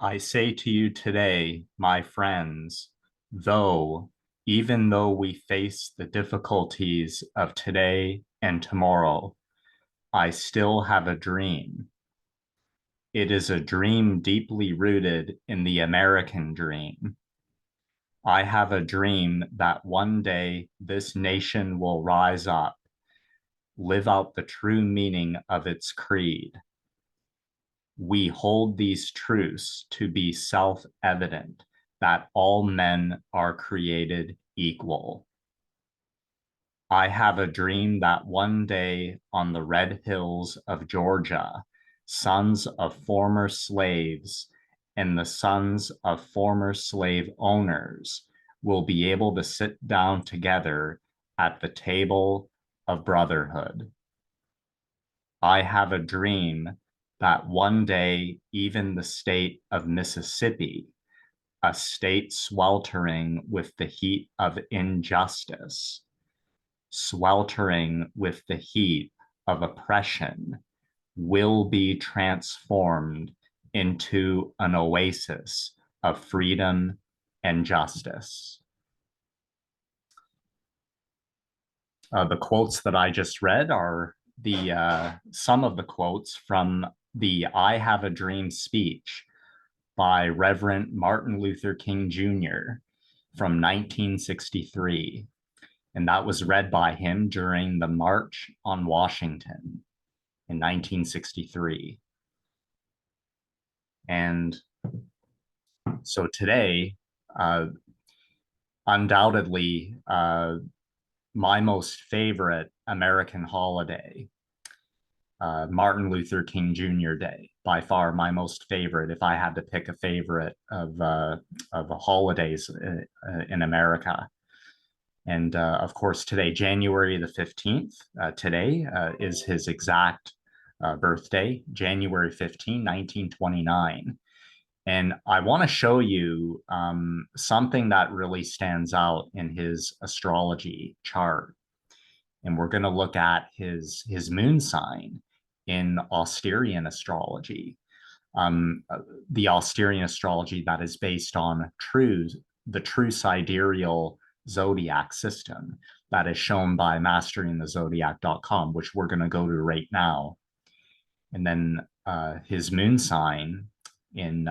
I say to you today, my friends, even though we face the difficulties of today and tomorrow, I still have a dream. It is a dream deeply rooted in the American dream. I have a dream that one day this nation will rise up, live out the true meaning of its creed. We hold these truths to be self-evident that all men are created equal. I have a dream that one day on the red hills of Georgia, sons of former slaves and the sons of former slave owners will be able to sit down together at the table of brotherhood. I have a dream that one day, even the state of Mississippi, a state sweltering with the heat of injustice, sweltering with the heat of oppression, will be transformed into an oasis of freedom and justice. The quotes that I just read are the some of the quotes from the I Have a Dream speech by Reverend Martin Luther King Jr. from 1963. And that was read by him during the March on Washington in 1963. And so today, undoubtedly, my most favorite American holiday, Martin Luther King Jr. Day, by far my most favorite. If I had to pick a favorite of holidays in America, and of course today, January the 15th, today is his exact birthday, January 15, 1929. And I want to show you something that really stands out in his astrology chart. And we're going to look at his moon sign in Austerian astrology. The Austerian astrology that is based on the true sidereal zodiac system that is shown by masteringthezodiac.com, which we're going to go to right now. And then his moon sign in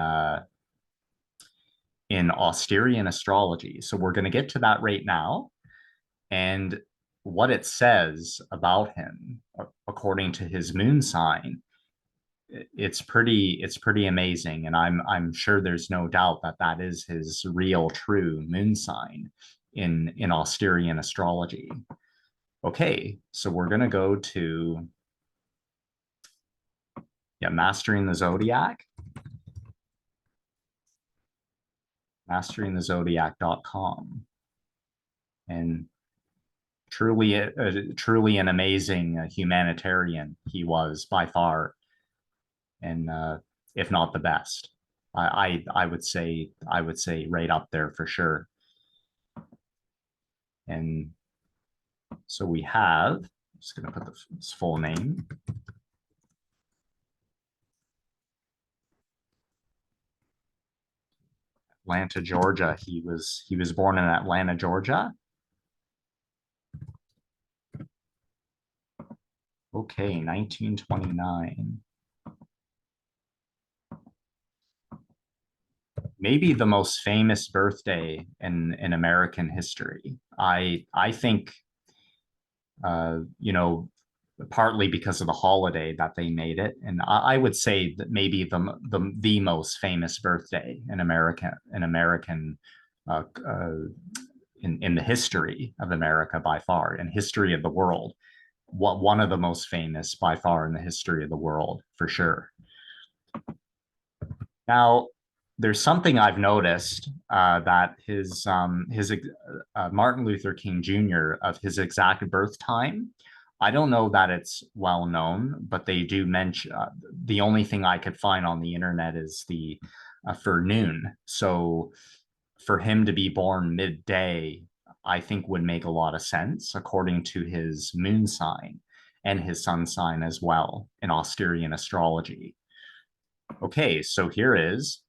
Austerian astrology. So we're going to get to that right now. And what it says about him, according to his moon sign, it's pretty amazing. And I'm sure there's no doubt that that is his real true moon sign in Austerian astrology. Okay, so we're going to go to Mastering the Zodiac. Masteringthezodiac.com. And truly an amazing humanitarian he was by far, and if not the best. I would say right up there for sure. And so we have, I'm just going to put his full name. Atlanta, Georgia. He was born in Atlanta, Georgia. Okay, 1929. Maybe the most famous birthday in American history. I think, partly because of the holiday that they made it, and I would say that maybe the most famous birthday in the history of America by far, in history of the world. One of the most famous by far in the history of the world for sure. Now, there's something I've noticed that his Martin Luther King Jr. of his exact birth time. I don't know that it's well known, but they do mention. The only thing I could find on the internet is the for noon. So for him to be born midday, I think would make a lot of sense according to his moon sign and his sun sign as well in Austerian astrology. Okay, so here is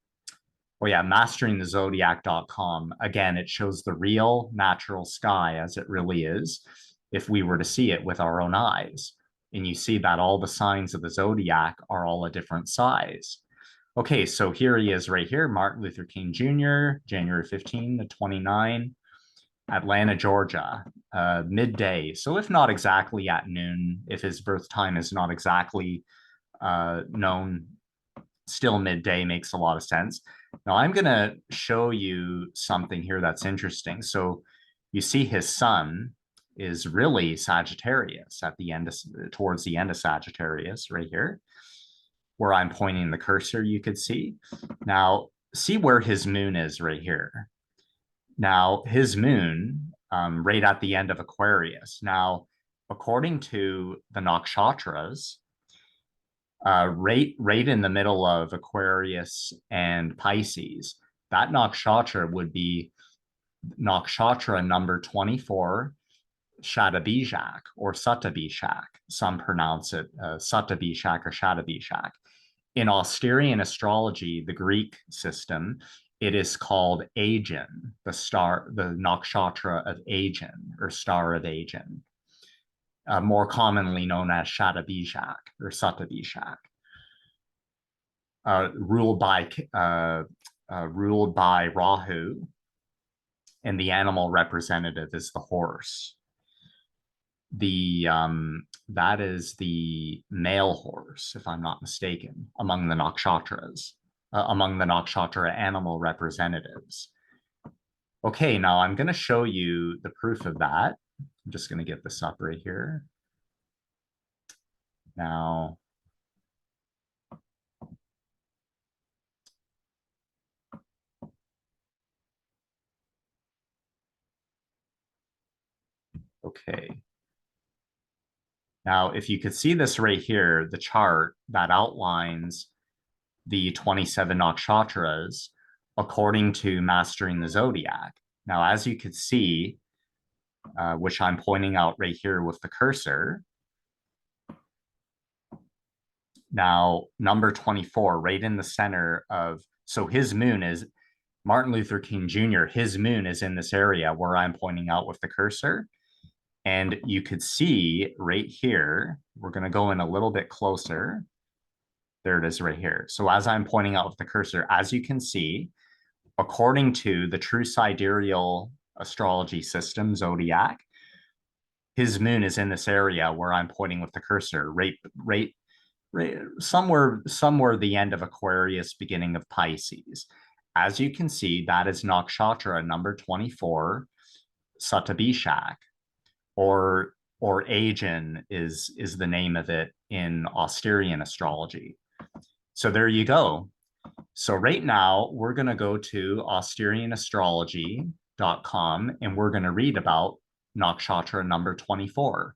Oh yeah, masteringthezodiac.com. Again, it shows the real natural sky as it really is if we were to see it with our own eyes. And you see that all the signs of the zodiac are all a different size. Okay, so here he is right here, Martin Luther King Jr., January 15 to 29, Atlanta, Georgia, midday. So if not exactly at noon, if his birth time is not exactly known, still midday makes a lot of sense. Now I'm going to show you something here that's interesting. So you see his sun is really Sagittarius at the end of, towards the end of Sagittarius right here, where I'm pointing the cursor, you could see. Now see where his moon is right here. Now his moon right at the end of Aquarius. Now, according to the Nakshatras, right in the middle of Aquarius and Pisces, that nakshatra would be nakshatra number 24, Shatabishak or Satabishak. Some pronounce it Satabishak or Shatabishak. In Austerian astrology, the Greek system, it is called Agen, the nakshatra of Agen or star of Agen, more commonly known as Shatabishak or Satabishak. Ruled by Rahu, and the animal representative is the horse. That is the male horse, if I'm not mistaken, among the nakshatras, among the nakshatra animal representatives. Okay, now I'm going to show you the proof of that. I'm just going to get this up right here. Now, okay. Now, if you could see this right here, the chart that outlines the 27 nakshatras according to Mastering the Zodiac. Now, as you could see, which I'm pointing out right here with the cursor, now number 24, right in the center of, so his moon is Martin Luther King Jr., his moon is in this area where I'm pointing out with the cursor. And you could see right here, we're going to go in a little bit closer. There it is right here. So as I'm pointing out with the cursor, as you can see, according to the true sidereal astrology system, zodiac, his moon is in this area where I'm pointing with the cursor, right somewhere the end of Aquarius, beginning of Pisces. As you can see, that is nakshatra number 24, Shatabhisha, or Agen is the name of it in Austerian astrology. So there you go. So right now we're going to go to austerianastrology.com and we're going to read about nakshatra number 24,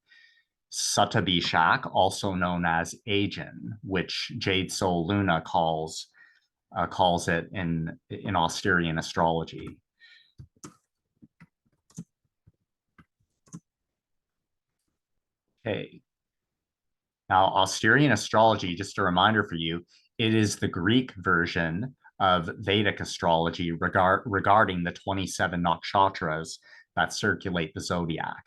Satabishak, also known as Agen, which Jade Soul Luna calls it in Austerian astrology. Okay. Now, Austerian astrology, just a reminder for you, it is the Greek version of Vedic astrology regarding the 27 nakshatras that circulate the zodiac.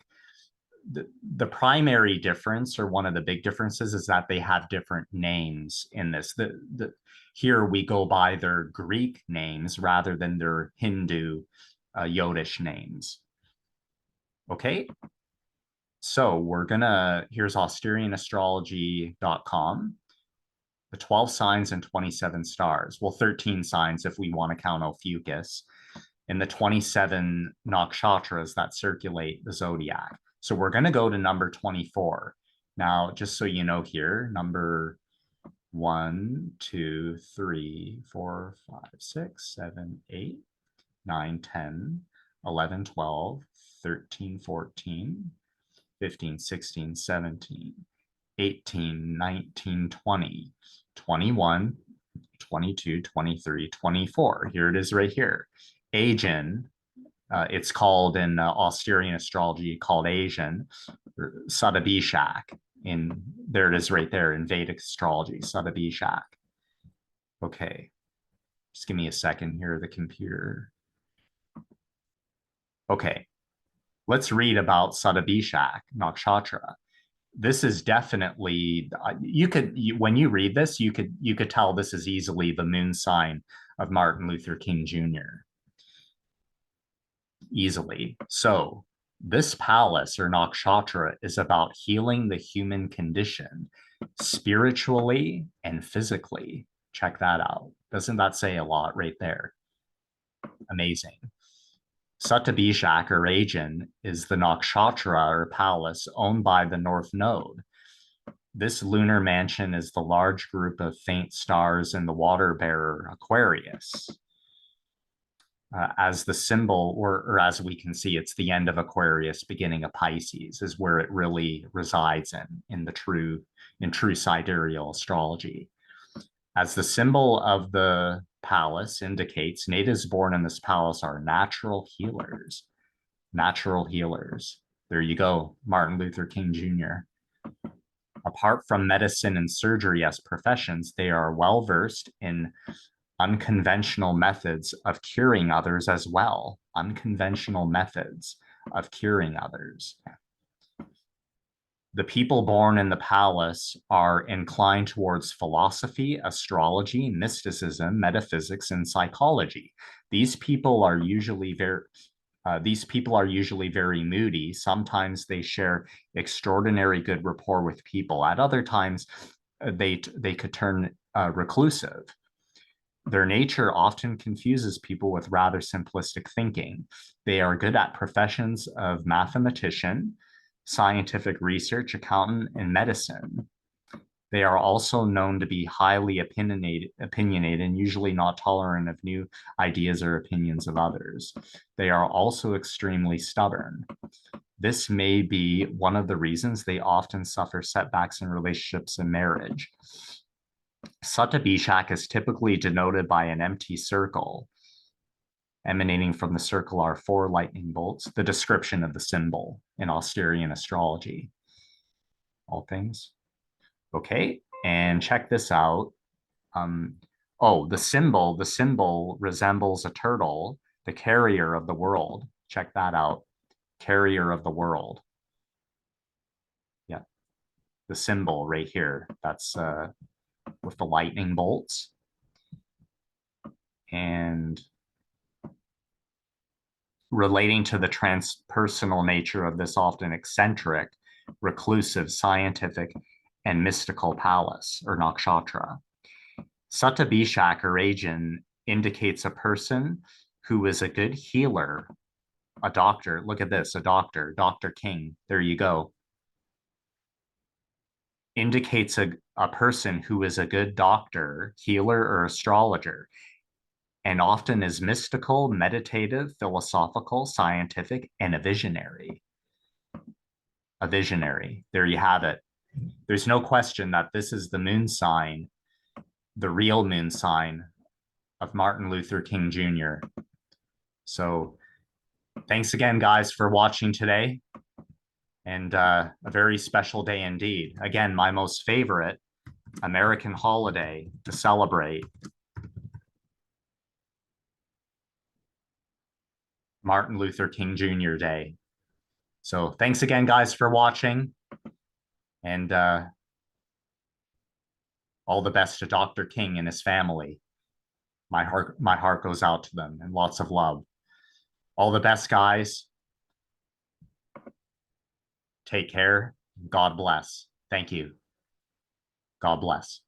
The primary difference, or one of the big differences, is that they have different names in this. Here we go by their Greek names rather than their Hindu Yodish names. Okay, so here's austerianastrology.com, the 12 signs and 27 stars. Well, 13 signs if we want to count Ophiuchus, and the 27 nakshatras that circulate the zodiac. So we're going to go to number 24. Now, just so you know here, number 1, 2, 3, 4, 5, 6, 7, 8, 9, 10, 11, 12, 13, 14, 15, 16, 17, 18, 19, 20, 21, 22, 23, 24. Here it is right here. Agen, it's called in Austerian astrology, called Asian, Satabishak. There it is right there in Vedic astrology, Satabishak. Okay. Just give me a second here, the computer. Okay, let's read about Shatabhisha, Nakshatra. This is definitely when you read this, you could tell this is easily the moon sign of Martin Luther King Jr. Easily. So this palace or nakshatra is about healing the human condition spiritually and physically. Check that out. Doesn't that say a lot right there? Amazing. Satabishak or Ajan is the nakshatra or palace owned by the North Node. This lunar mansion is the large group of faint stars in the water bearer Aquarius. As the symbol, or as we can see, it's the end of Aquarius, beginning of Pisces, is where it really resides in true sidereal astrology. As the symbol of the palace indicates, natives born in this palace are natural healers. Natural healers. There you go, Martin Luther King Jr. Apart from medicine and surgery as professions, they are well versed in unconventional methods of curing others as well. Unconventional methods of curing others. The people born in the palace are inclined towards philosophy, astrology, mysticism, metaphysics, and psychology. These people are usually very moody. Sometimes they share extraordinary good rapport with people. At other times, they could turn reclusive. Their nature often confuses people with rather simplistic thinking. They are good at professions of mathematician, scientific research, accountant, and medicine. They are also known to be highly opinionated and usually not tolerant of new ideas or opinions of others. They are also extremely stubborn. This may be one of the reasons they often suffer setbacks in relationships and marriage. Satabishak is typically denoted by an empty circle. Emanating from the circle are 4 lightning bolts, the description of the symbol in Austerian astrology. All things. Okay, and check this out. The symbol resembles a turtle, the carrier of the world. Check that out. Carrier of the world. Yeah, the symbol right here. That's with the lightning bolts. And relating to the transpersonal nature of this often eccentric, reclusive, scientific, and mystical palace or nakshatra. Satabishak or Ajan indicates a person who is a good healer, a doctor. Look at this, a doctor, Dr. King. There you go. Indicates a person who is a good doctor, healer, or astrologer, and often is mystical, meditative, philosophical, scientific, and a visionary. A visionary. There you have it. There's no question that this is the moon sign, the real moon sign of Martin Luther King Jr. So thanks again, guys, for watching today. And a very special day indeed. Again, my most favorite American holiday to celebrate. Martin Luther King Jr. Day. So thanks again, guys, for watching. And all the best to Dr. King and his family. My heart goes out to them and lots of love. All the best, guys. Take care. God bless. Thank you. God bless.